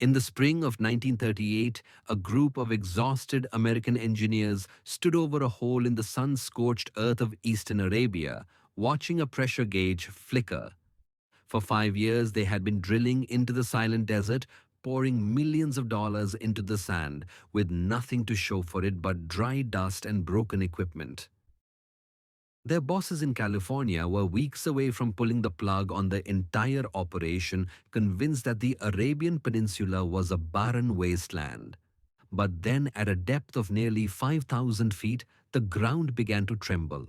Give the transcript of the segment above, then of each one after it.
In the spring of 1938, a group of exhausted American engineers stood over a hole in the sun-scorched earth of eastern Arabia, watching a pressure gauge flicker. For 5 years, they had been drilling into the silent desert, pouring millions of dollars into the sand, with nothing to show for it but dry dust and broken equipment. Their bosses in California were weeks away from pulling the plug on the entire operation, convinced that the Arabian Peninsula was a barren wasteland. But then, at a depth of nearly 5,000 feet, the ground began to tremble.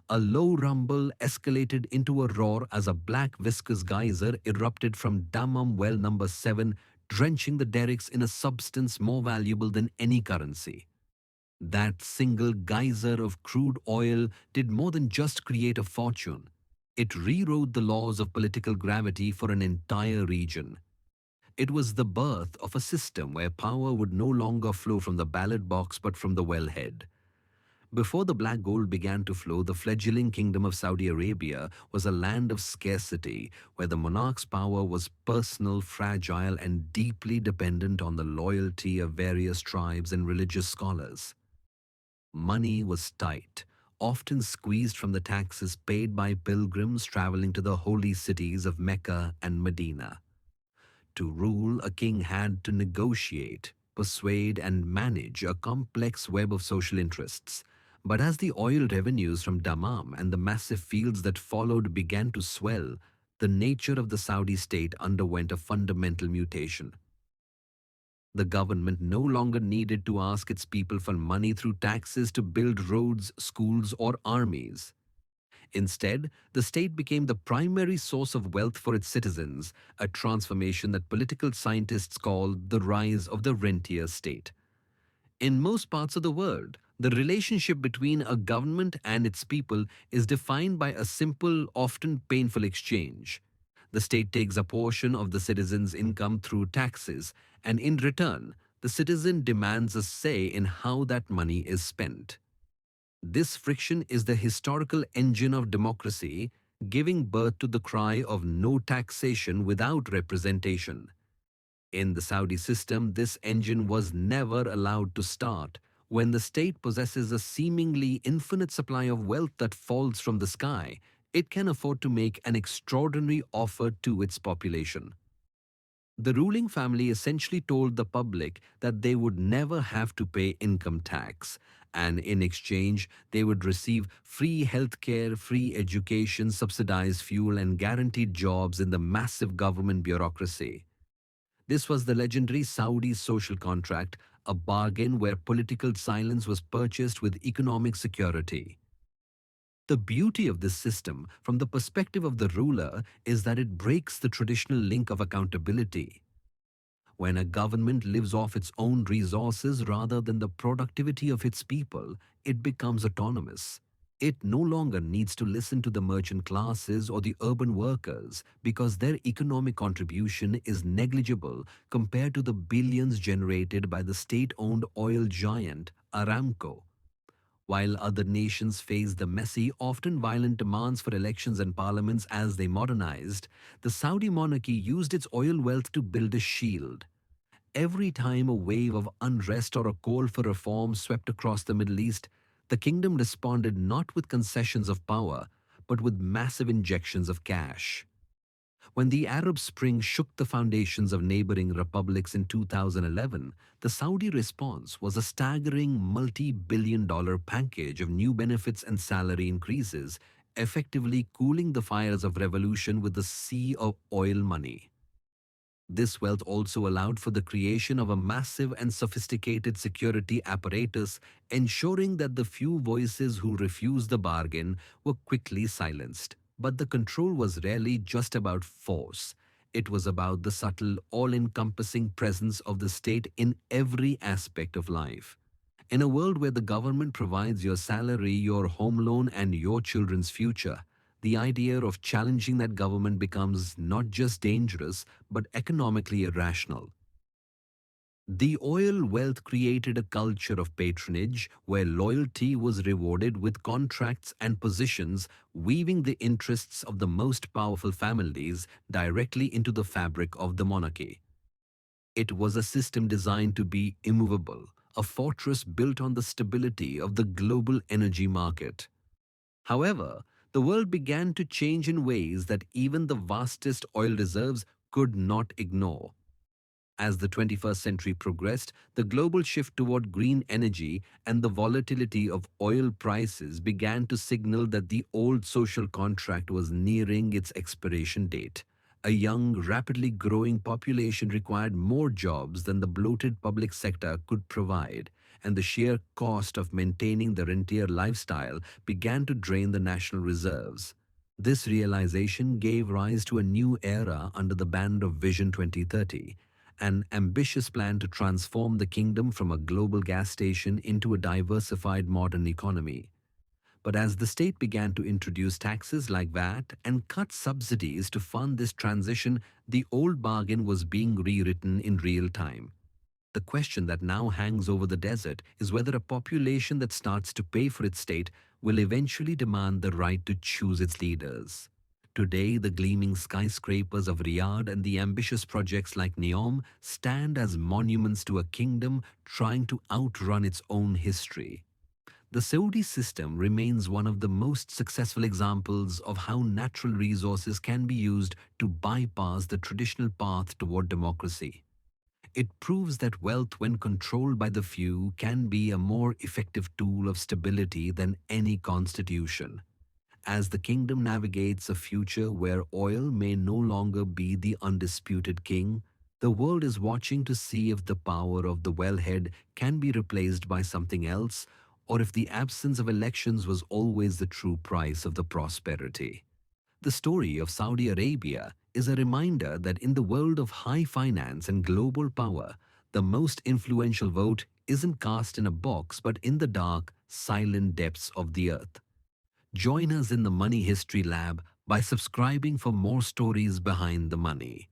A low rumble escalated into a roar as a black viscous geyser erupted from Dammam Well Number 7, drenching the derricks in a substance more valuable than any currency. That single geyser of crude oil did more than just create a fortune. It rewrote the laws of political gravity for an entire region. It was the birth of a system where power would no longer flow from the ballot box but from the wellhead. Before the black gold began to flow, the fledgling kingdom of Saudi Arabia was a land of scarcity, where the monarch's power was personal, fragile, and deeply dependent on the loyalty of various tribes and religious scholars. Money was tight, often squeezed from the taxes paid by pilgrims traveling to the holy cities of Mecca and Medina. To rule, a king had to negotiate, persuade, and manage a complex web of social interests. But as the oil revenues from Dammam and the massive fields that followed began to swell, the nature of the Saudi state underwent a fundamental mutation. The government no longer needed to ask its people for money through taxes to build roads, schools, or armies. Instead, the state became the primary source of wealth for its citizens, a transformation that political scientists call the rise of the rentier state. In most parts of the world, the relationship between a government and its people is defined by a simple, often painful exchange. The state takes a portion of the citizen's income through taxes, and in return, the citizen demands a say in how that money is spent. This friction is the historical engine of democracy, giving birth to the cry of no taxation without representation. In the Saudi system, this engine was never allowed to start. When the state possesses a seemingly infinite supply of wealth that falls from the sky, it can afford to make an extraordinary offer to its population. The ruling family essentially told the public that they would never have to pay income tax, and in exchange, they would receive free healthcare, free education, subsidized fuel, and guaranteed jobs in the massive government bureaucracy. This was the legendary Saudi social contract, a bargain where political silence was purchased with economic security. The beauty of this system, from the perspective of the ruler, is that it breaks the traditional link of accountability. When a government lives off its own resources rather than the productivity of its people, it becomes autonomous. It no longer needs to listen to the merchant classes or the urban workers because their economic contribution is negligible compared to the billions generated by the state-owned oil giant Aramco. While other nations faced the messy, often violent demands for elections and parliaments as they modernized, the Saudi monarchy used its oil wealth to build a shield. Every time a wave of unrest or a call for reform swept across the Middle East, the kingdom responded not with concessions of power, but with massive injections of cash. When the Arab Spring shook the foundations of neighboring republics in 2011, the Saudi response was a staggering multi-billion-dollar package of new benefits and salary increases, effectively cooling the fires of revolution with a sea of oil money. This wealth also allowed for the creation of a massive and sophisticated security apparatus, ensuring that the few voices who refused the bargain were quickly silenced. But the control was rarely just about force. It was about the subtle, all-encompassing presence of the state in every aspect of life. In a world where the government provides your salary, your home loan, and your children's future, the idea of challenging that government becomes not just dangerous, but economically irrational. The oil wealth created a culture of patronage where loyalty was rewarded with contracts and positions, weaving the interests of the most powerful families directly into the fabric of the monarchy. It was a system designed to be immovable, a fortress built on the stability of the global energy market. However, the world began to change in ways that even the vastest oil reserves could not ignore. As the 21st century progressed, the global shift toward green energy and the volatility of oil prices began to signal that the old social contract was nearing its expiration date. A young, rapidly growing population required more jobs than the bloated public sector could provide, and the sheer cost of maintaining the rentier lifestyle began to drain the national reserves. This realization gave rise to a new era under the banner of Vision 2030, an ambitious plan to transform the kingdom from a global gas station into a diversified modern economy. But as the state began to introduce taxes like VAT and cut subsidies to fund this transition, the old bargain was being rewritten in real time. The question that now hangs over the desert is whether a population that starts to pay for its state will eventually demand the right to choose its leaders. Today, the gleaming skyscrapers of Riyadh and the ambitious projects like Neom stand as monuments to a kingdom trying to outrun its own history. The Saudi system remains one of the most successful examples of how natural resources can be used to bypass the traditional path toward democracy. It proves that wealth, when controlled by the few, can be a more effective tool of stability than any constitution. As the kingdom navigates a future where oil may no longer be the undisputed king, the world is watching to see if the power of the wellhead can be replaced by something else, or if the absence of elections was always the true price of the prosperity. The story of Saudi Arabia is a reminder that in the world of high finance and global power, the most influential vote isn't cast in a box but in the dark, silent depths of the earth. Join us in the Money History Lab by subscribing for more stories behind the money.